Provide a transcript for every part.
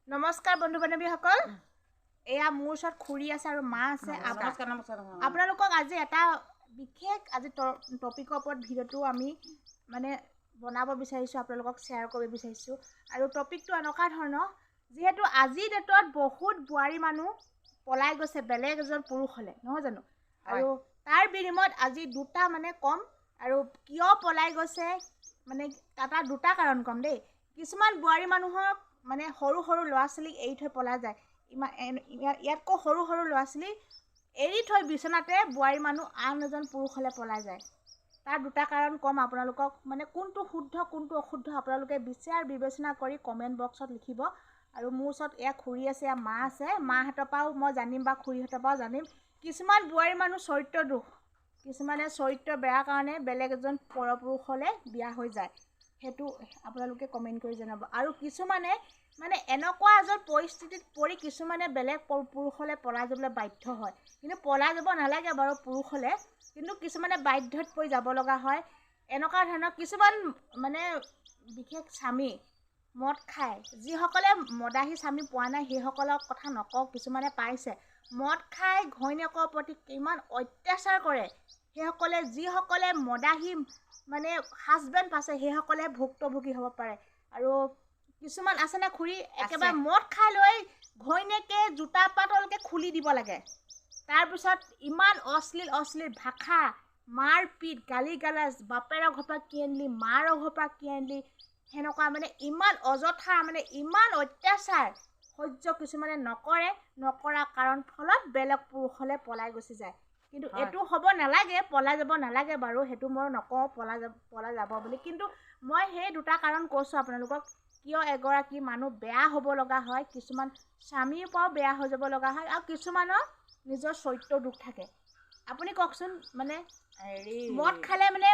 নমস্কাৰ বন্ধু বান্ধৱীসকল এয়া মোৰ ওচৰত খুৰী আছে আৰু মা আছে আপোনালোকক আজি এটা বিশেষ আজি টপিকৰ ওপৰত ভিডিঅ'টো আমি মানে বনাব বিচাৰিছোঁ আপোনালোকক শ্বেয়াৰ কৰিব বিচাৰিছোঁ আৰু টপিকটো এনেকুৱা ধৰণৰ যিহেতু আজিৰ ডেটত বহুত বোৱাৰী মানুহ পলাই গৈছে বেলেগ এজন পুৰুষলৈ নহয় জানো আৰু তাৰ বিনিময়ত আজি দুটা মানে কম আৰু কিয় পলাই গৈছে মানে এটা দুটা কাৰণ কম দেই কিছুমান বোৱাৰী মানুহক মানে সৰু সৰু ল'ৰা ছোৱালীক এৰি থৈ পলাই যায় ইয়াতকৈ সৰু সৰু ল'ৰা ছোৱালী এৰি থৈ বিচনাতে বোৱাৰী মানুহ আন এজন পুৰুষলৈ পলাই যায় তাৰ দুটা কাৰণ কম আপোনালোকক মানে কোনটো শুদ্ধ কোনটো অশুদ্ধ আপোনালোকে বিচাৰ বিবেচনা কৰি কমেণ্ট বক্সত লিখিব আৰু মোৰ ওচৰত এয়া খুৰী আছে এয়া মা আছে মাহঁতৰ পৰাও মই জানিম বা খুৰীহঁতৰ পৰাও জানিম কিছুমান বোৱাৰী মানুহ চৰিত্ৰ দুখ কিছুমানে চৰিত্ৰ বেয়া কাৰণে বেলেগ এজন পৰপুৰুষলৈ বিয়া হৈ যায় সেইটো আপোনালোকে কমেণ্ট কৰি জনাব আৰু কিছুমানে মানে এনেকুৱা এজন পৰিস্থিতিত পৰি কিছুমানে বেলেগ পুৰুষলৈ পলাই যাবলৈ বাধ্য হয় কিন্তু পলাই যাব নালাগে বাৰু পুৰুষলৈ কিন্তু কিছুমানে বাধ্যত পৰি যাব লগা হয় এনেকুৱা ধৰণৰ কিছুমান মানে বিশেষ স্বামী মদ খায় যিসকলে মদাহী স্বামী পোৱা নাই সেইসকলক কথা নকওঁ কিছুমানে পাইছে মদ খাই ঘৈণীয়েকৰ প্ৰতি কিমান অত্যাচাৰ কৰে সেইসকলে যিসকলে মদাহী মানে হাজবেণ্ড পাইছে সেইসকলে ভুক্তভোগী হ'ব পাৰে আৰু কিছুমান আছেনে খুৰী একেবাৰে মদ খাই লৈ ঘৈণীয়েকে জোতা পাতলকৈ খুলি দিব লাগে তাৰপিছত ইমান অশ্লীল ভাষা মাৰপিট গালি গালাজ বাপেৰৰ ঘৰৰ পৰা কি আনিলি মাৰৰ ঘৰৰ পৰা কি আনিলি সেনেকুৱা মানে ইমান অযথা মানে ইমান অত্যাচাৰ সহ্য কিছুমানে নকৰা কাৰণ ফলত বেলেগ পুৰুষলৈ পলাই গুচি যায় কিন্তু এইটো হ'ব নালাগে পলাই যাব নালাগে বাৰু সেইটো মই নকওঁ পলাই যাব বুলি কিন্তু মই সেই দুটা কাৰণ কৈছোঁ আপোনালোকক কিয় এগৰাকী মানুহ বেয়া হ'ব লগা হয় কিছুমান স্বামীৰ পৰাও বেয়া হৈ যাব লগা হয় আৰু কিছুমানৰ নিজৰ চৰিত্ৰ দুখ থাকে আপুনি কওকচোন মানে মদ খালে মানে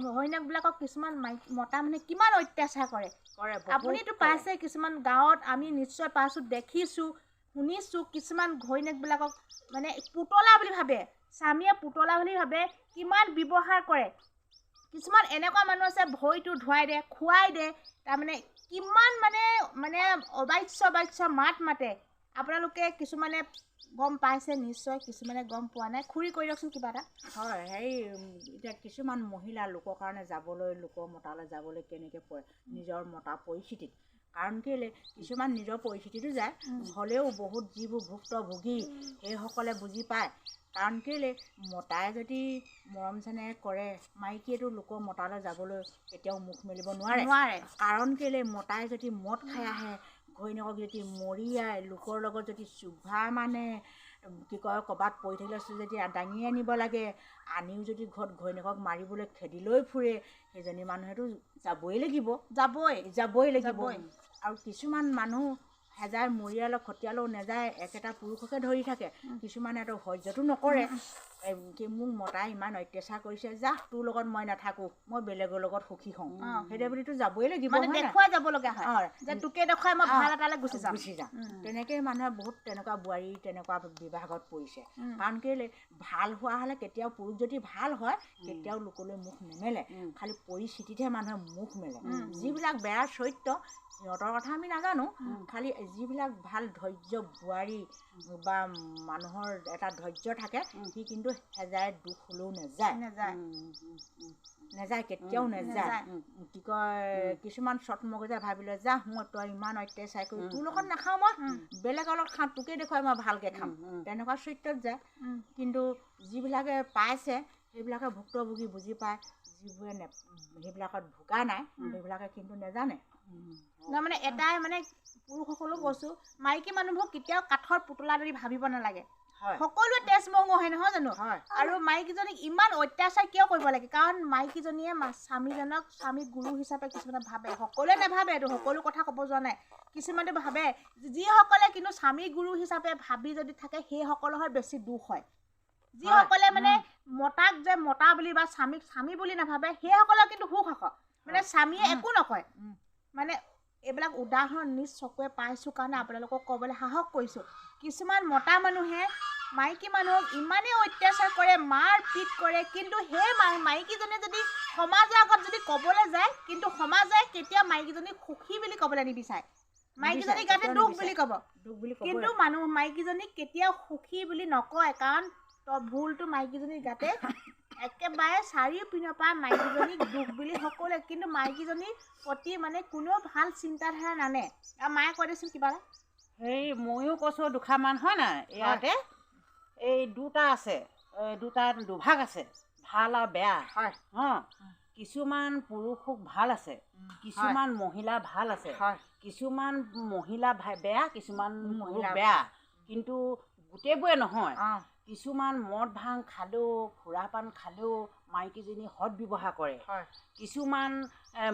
ঘৈণীয়েকবিলাকক কিছুমান মতা মানে কিমান অত্যাচাৰ কৰে আপুনিতো পাইছে কিছুমান গাঁৱত আমি নিশ্চয় পাইছোঁ দেখিছোঁ শুনিছোঁ কিছুমান ঘৈণীয়েকবিলাকক মানে পুতলা বুলি ভাবে স্বামীয়ে পুতলা বুলি ভাবে কিমান ব্যৱহাৰ কৰে কিছুমান এনেকুৱা মানুহ আছে ভৰিটো ধুৱাই দে খুৱাই দে তাৰমানে কিমান মানে অবাচ্য মাত মাতে আপোনালোকে কিছুমানে গম পাইছে নিশ্চয় কিছুমানে গম পোৱা নাই খুৰী কৈ দিয়কচোন কিবা এটা হয় হেৰি এতিয়া কিছুমান মহিলা লোকৰ কাৰণে যাবলৈ লোকৰ মতালৈ যাবলৈ কেনেকৈ পৰে নিজৰ মতা পৰিস্থিতিত কাৰণ কেলৈ কিছুমান নিজৰ পৰিস্থিতিটো যায় হ'লেও বহুত যিবোৰ ভুক্তভোগী সেইসকলে বুজি পায় কাৰণ কেলৈ মতাই যদি মৰম চেনেহ কৰে মাইকীয়েতো লোকৰ মতালৈ যাবলৈ কেতিয়াও মুখ মেলিব নোৱাৰে কাৰণ কেলৈ মতাই যদি মদ খাই আহে ঘৈণীয়েকক যদি মৰিয়াই লোকৰ লগত যদি চুভা মানে কি কয় ক'ৰবাত পৰি থাকিলে যদি দাঙি আনিব লাগে আনিও যদি ঘৰত ঘৈণীয়েকক মাৰিবলৈ খেদি লৈ ফুৰে সেইজনী মানুহেতো যাবই লাগিব আৰু কিছুমান মানুহ হেজাৰ মৰিয়ালৈ খটিয়ালেও নাযায় একেটা পুৰুষকে ধৰি থাকে কিছুমানেতো সহ্যটো নকৰে কি মোক মতাই ইমান অত্যাচাৰ কৰিছে যা তোৰ লগত মই নাথাকোঁ মই বেলেগৰ লগত সুখী হওঁ সেইদৰে বুলিতো যাবই লাগিব দেখুৱাই যাব লগা হয় যে তোকে দেখুৱাই মই ভাল এটালৈ গুচি যাওঁ তেনেকৈ মানুহে বহুত তেনেকুৱা বোৱাৰী তেনেকুৱা বিভাগত পৰিছে কাৰণ কেলৈ ভাল হোৱা হ'লে কেতিয়াও পুৰুষ যদি ভাল হয় কেতিয়াও লোকলৈ মুখ নেমেলে খালি পৰিস্থিতিতহে মানুহে মুখ মেলে যিবিলাক বেয়া চৰিত্ৰ সিহঁতৰ কথা আমি নাজানো খালি যিবিলাক ভাল ধৈৰ্য বোৱাৰী বা মানুহৰ এটা ধৈৰ্য থাকে সি কিন্তু হেজাৰে দুখ হ'লেও নেযায় কেতিয়াও নেযায় কি কয় কিছুমান চট মগজে ভাবিলে যা মই তই ইমান অত্যাচাৰ কৰি তোৰ লগত নাখাওঁ মই বেলেগৰ লগত খাওঁ তোকে দেখুৱাই মই ভালকৈ খাম তেনেকুৱা চৰিত্ৰত যায় কিন্তু যিবিলাকে পাইছে সেইবিলাকে ভুক্তভোগী বুজি পায় যিবোৰে সেইবিলাকত ভোগা নাই সেইবিলাকে কিন্তু নেজানে মানে এটাই মানে পুৰুষসকলেও কৈছোঁ মাইকী মানুহবোৰক কেতিয়াও কাঠৰ পুতলা বুলি ভাবিব নালাগে সকলোৱে তেজ মঙহ হয় নহয় জানো আৰু মাইকীজনীক ইমান অত্যাচাৰ কিয় কৰিব লাগে কাৰণ মাইকীজনীয়ে স্বামীজনক স্বামী গুৰু হিচাপে কিছুমানে ভাবে সকলোৱে নাভাবে এইটো সকলো কথা ক'ব যোৱা নাই কিছুমানে ভাবে যিসকলে কিন্তু স্বামী গুৰু হিচাপে ভাবি যদি থাকে সেইসকলৰ বেছি দুখ হয় যিসকলে মানে মতাক যে মতা বুলি বা স্বামীক স্বামী বুলি নাভাবে সেইসকলৰ কিন্তু সুখ মানে স্বামীয়ে একো নকয় মানে এইবিলাক উদাহৰণ নিজ চকুৱে পাইছোঁ কাৰণে আপোনালোকক ক'বলৈ সাহস কৰিছোঁ কিছুমান মতা মানুহে মাইকী মানুহক ইমানেই অত্যাচাৰ কৰে মাৰ পিট কৰে কিন্তু সেই মাইকীজনে যদি সমাজৰ আগত যদি ক'বলৈ যায় কিন্তু সমাজে কেতিয়াও মাইকীজনীক সুখী বুলি ক'বলৈ নিবিচাৰে মাইকীজনী গাতে দুখ বুলি ক'ব ক'ব কিন্তু মানুহ মাইকীজনীক কেতিয়াও সুখী বুলি নকয় কাৰণ ভুলটো মাইকীজনীৰ গাতে একেবাৰে চাৰিওপিনৰ পৰা মাইকীজনীক দুখ বুলি সকলোৱে কিন্তু মাইকীজনীৰ প্ৰতি মানে কোনেও ভাল চিন্তাধাৰা নানে আৰু মায়ে কৈ দেচোন কিবা সেই ময়ো কৈছোঁ দুষাৰমান হয় নাই ইয়াতে এই দুটা আছে দুভাগ আছে ভাল আৰু বেয়া হয় কিছুমান পুৰুষ ভাল আছে কিছুমান মহিলা ভাল আছে কিছুমান মহিলা বেয়া কিছুমান পুৰুষ বেয়া কিন্তু গোটেইবোৰে নহয় কিছুমান মদ ভাং খালেও সুৰাপান খালেও মাইকীজনী সৎ ব্যৱহাৰ কৰে কিছুমান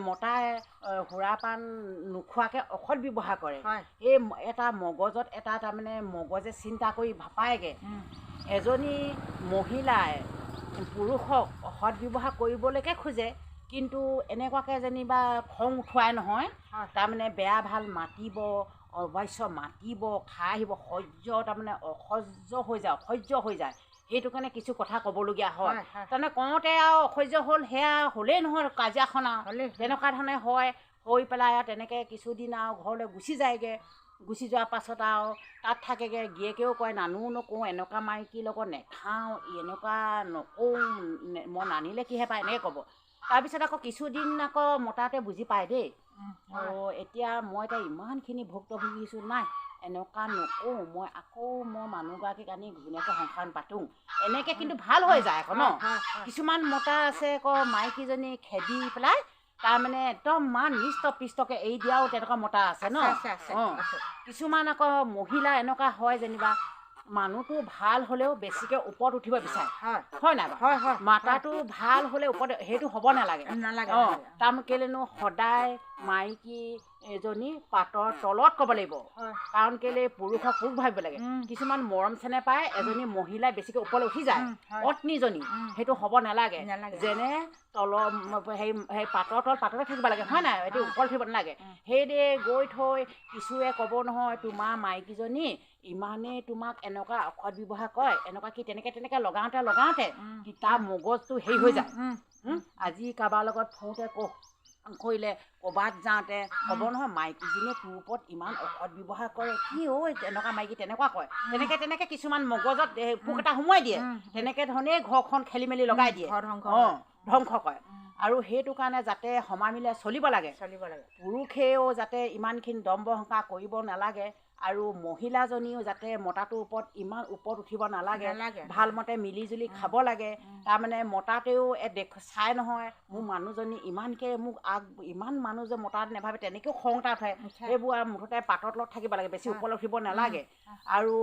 মতাই সুৰাপান নোখোৱাকৈ অসৎ ব্যৱহাৰ কৰে এই এটা মগজত এটা তাৰমানে মগজে চিন্তা কৰি ভাপায়গৈ এজনী মহিলাই পুৰুষক সৎ ব্যৱহাৰ কৰিবলৈকে খোজে কিন্তু এনেকুৱাকৈ যেনিবা খং উঠোৱাই নহয় তাৰমানে বেয়া ভাল মাতিব অৱশ্য মাতিব খাই আহিব সহ্য তাৰমানে অসহ্য হৈ যায় সেইটো কাৰণে কিছু কথা ক'বলগীয়া হয় তাৰমানে কওঁতে আৰু অসহ্য হ'ল সেয়া হ'লেই নহয় কাজিয়াখন আৰু তেনেকুৱা ধৰণে হয় হৈ পেলাই আৰু তেনেকৈ কিছুদিন আৰু ঘৰলৈ গুচি যায়গৈ গুচি যোৱাৰ পাছত আৰু তাত থাকেগৈ গিয়েকেও কয় নানো নকওঁ এনেকুৱা মাইকীৰ লগত নেখাওঁ এনেকুৱা নকওঁ মই নানিলে কিহে পায় এনেকৈ ক'ব তাৰপিছত আকৌ কিছুদিন আকৌ মতাতে বুজি পায় দেই এতিয়া মই এতিয়া ইমানখিনি ভুক্তভোগীছোঁ নাই এনেকুৱা নকওঁ মই আকৌ মই মানুহগৰাকীক আনি ধুনীয়াকৈ সংসাৰ পাতোঁ এনেকৈ কিন্তু ভাল হৈ যায় আকৌ ন কিছুমান মতা আছে আকৌ মাইকীজনী খেদি পেলাই তাৰমানে একদম নিষ্ট পিষ্টকৈ এৰি দিয়াও তেনেকুৱা মতা আছে ন কিছুমান আকৌ মহিলা এনেকুৱা হয় যেনিবা মানুহটো ভাল হ'লেও বেছিকৈ ওপৰত উঠিব বিচাৰে হয় নাই মাতাটো ভাল হ'লে ওপৰত সেইটো হ'ব নালাগে তাৰ কেলেনো সদায় মাইকী এজনী পাতৰ তলত ক'ব লাগিব কাৰণ কেলে পুৰুষক পুৰুষ ভাবিব লাগে কিছুমান মৰম চেনেহ পায় এজনী মহিলাই বেছিকৈ ওপৰলৈ উঠি যায় পত্নীজনী সেইটো হ'ব নালাগে যেনে তলৰ সেই পাতৰ তল পাততে থাকিব লাগে হয় নাই এইটো ওপৰত উঠিব নালাগে সেইদে গৈ থৈ কিছুৱে ক'ব নহয় তোমাৰ মাইকীজনী ইমানেই তোমাক এনেকুৱা অসৎ ব্যৱহাৰ কৰে এনেকুৱা কি তেনেকৈ লগাওঁতে তাৰ মগজটো হেৰি হৈ যায় আজি কাৰোবাৰ লগত থওঁতে কৰিলে ক'ৰবাত যাওঁতে ক'ব নহয় মাইকীজনীয়ে তোৰ ওপৰত ইমান অসৎ ব্যৱহাৰ কৰে কি এনেকুৱা মাইকী তেনেকুৱা কয় তেনেকৈ কিছুমান মগজত পোক এটা সোমোৱাই দিয়ে তেনেকৈ ধৰণেই ঘৰখন খেলি মেলি লগাই দিয়ে ধ্বংস কৰে আৰু সেইটো কাৰণে যাতে সময় মিলে চলিব লাগে পুৰুষেও যাতে ইমানখিনি দম্ভ অহংকাৰ কৰিব নালাগে আৰু মহিলাজনীও যাতে মতাটোৰ ওপৰত ইমান ওপৰত উঠিব নালাগে ভালমতে মিলিজুলি খাব লাগে তাৰমানে মতাতেও চাই নহয় মোৰ মানুহজনী ইমানকৈ মোক ইমান মানুহ যে মতাত নাভাবে তেনেকৈও খং এটা উঠে সেইবোৰ আৰু মুঠতে পাতৰ তলত থাকিব লাগে বেছি ওপৰত উঠিব নালাগে আৰু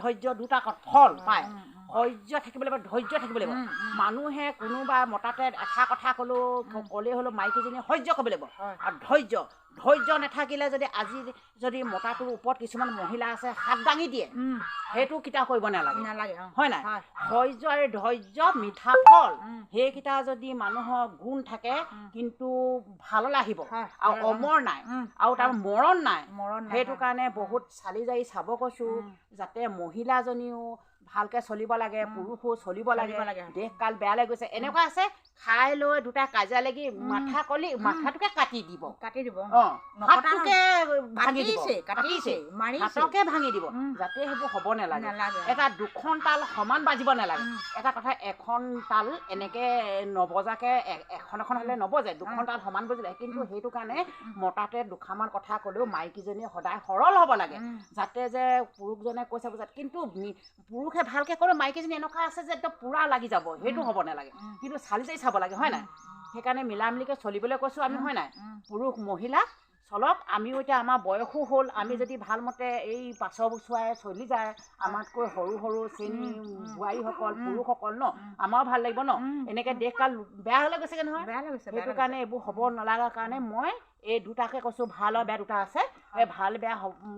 ধৈৰ্য দুটা ফল পায় সহ্য থাকিব লাগিব ধৈৰ্য থাকিব লাগিব মানুহে কোনোবা মতাতে এষাৰ কথা ক'লেই হ'লেও মাইকীজনীয়ে সহ্য কৰিব লাগিব আৰু ধৈৰ্য নাথাকিলে আজি যদি মতাটোৰ ওপৰত কিছুমান মহিলা আছে হাত দাঙি দিয়ে সেইটো কিটা কৰিব নালাগে হয় নাই সহ্য আৰু ধৈৰ্য মিঠা ফল সেইকেইটা যদি মানুহৰ গুণ থাকে কিন্তু ভাললৈ আহিব আৰু অমৰ নাই আৰু তাৰ মৰণ নাই সেইটো কাৰণে বহুত চালি জাৰি চাব কৈছোঁ যাতে মহিলাজনীও ভালকৈ চলিব লাগে পুৰুষো চলিব লাগে দেশ কাল বেয়ালৈ গৈছে এনেকুৱা আছে খাই লৈ দুটা কাজিয়া লাগি মাথাটোকে কাটি দিব হাতটোকে ভাঙি দিব যাতে সেইবোৰ হ'ব নালাগে এটা দুখন তাল সমান বাজিব নালাগে এটা কথা এখন তাল এনেকৈ নবজাকৈ এখন হ'লে নবজে দুখন তাল সমান বজিলে কিন্তু সেইটো কাৰণে মতাতে দুষাৰমান কথা ক'লেও মাইকীজনীয়ে সদায় সৰল হ'ব লাগে যাতে যে পুৰুষজনে কৈছে বুজাত কিন্তু পুৰুষে ভালকৈ ক'লেও মাইকীজনী এনেকুৱা আছে যে একদম পূৰা লাগি যাব সেইটো হ'ব নালাগে কিন্তু চালি চালি চাব লাগে হয় নাই সেইকাৰণে মিলা মিলিকৈ চলিবলৈ কৈছোঁ আমি হয় নাই পুৰুষ মহিলা চলক আমিও এতিয়া আমাৰ বয়সো হ'ল আমি যদি ভালমতে এই পাছৰ বছুৱাই চলি যায় আমাতকৈ সৰু চেনী বোৱাৰীসকল পুৰুষসকল ন আমাৰো ভাল লাগিব ন এনেকৈ দেশ কাল বেয়া হ'লে গৈছেগৈ নহয় সেইটো কাৰণে এইবোৰ হ'ব নলগাৰ কাৰণে মই এই দুটাকে কৈছোঁ ভাল আৰু বেয়া দুটা আছে এই ভাল বেয়া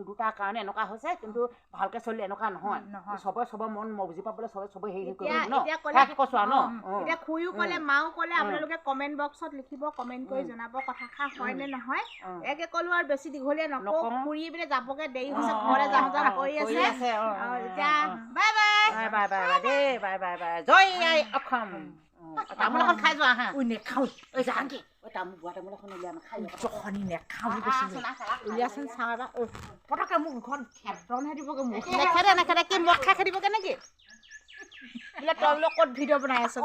দুটাৰ কাৰণে এনেকুৱা হৈছে কিন্তু ভালকৈ চলিলে এনেকুৱা নহয় চবৰে মন বুজি পাবলৈ চবে হেৰি কৰিব ন কৈছোঁ আৰু ন এতিয়া খুৰীও ক'লে মাও ক'লে আপোনালোকে কমেণ্ট বক্সত লিখিব কমেণ্ট কৰি জনাব কথাষাৰ হয় নে নহয় একে ক'লো আৰু বেছি দীঘলীয়া নকওঁ খুৰী বোলে যাবগৈ দেৰি হৈছে ঘৰলৈ যাওঁ কৰি আছে এতিয়া বাই বাই দেই বাই জয় আই অসম তামোল এখন খাই যোৱা হা ঐ নেখাওঁ ঐ যা কি ঐ তামোল বুঢ়া তামোল এখন উলিয়াই খাই জখনি নেখাওঁ বুলি কৈছিলোঁ উলিয়াচোন চাওঁ এবাৰ পটককৈ মোক ঘৰত খেদনহে দিবগৈ মোক নেখেদে কি মদ খাই খেদিবগৈ নেকি বোলে তই বোলে ক'ত ভিডিঅ' বনাই আছ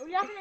উলিয়াচোন